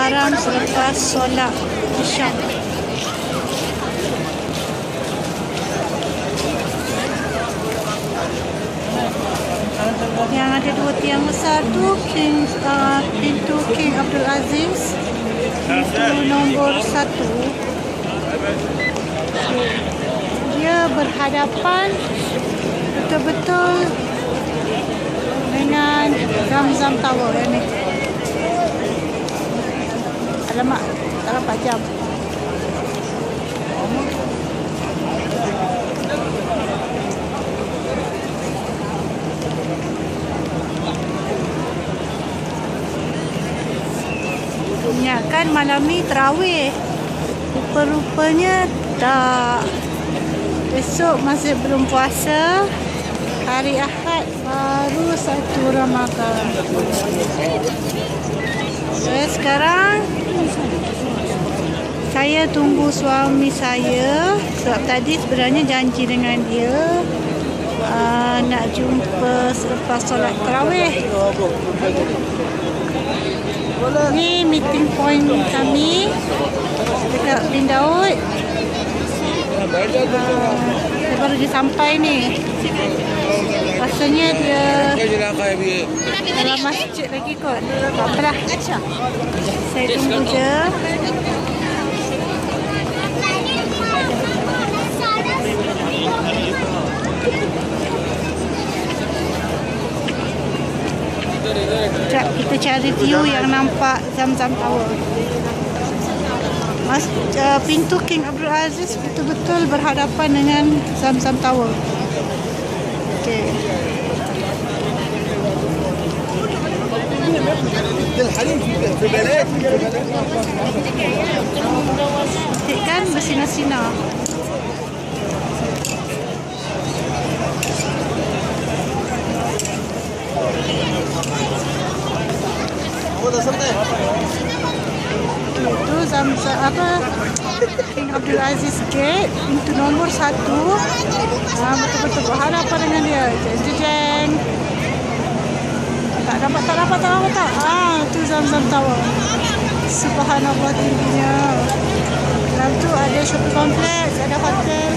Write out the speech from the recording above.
Haram selepas solat Isyak. Yang ada dua tiang besar tu pintu King Abdul Aziz, pintu nombor 1. Dia berhadapan betul-betul dengan Zamzam Tower ni. Alamak, tak nampak jam. Kan malam ni terawih. Rupa-rupanya tak. Besok masih belum puasa. Hari Ahad baru 1 Ramadan. Sekarang saya tunggu suami saya. Sebab tadi sebenarnya janji dengan dia nak jumpa selepas solat tarawih. Ni meeting point kami dekat Bin Daud. Dia baru dia sampai ni. Rasanya dia dalam masjid lagi kot. Tak apalah. Saya tunggu je. Sekejap kita cari view yang nampak Zamzam Tower. Pintu King Abdul Aziz betul-betul berhadapan dengan Zamzam Tower. Okey. Kan bersinar-sinar. Itu Zamzam King Abdul Aziz Gate, pintu nombor 1. Betul-betul berhadapan dengan dia. Jeng. Tak dapat. Tu Zamzam Tower. Subhanallah tingginya. Dalam tu ada shopping complex, ada hotel.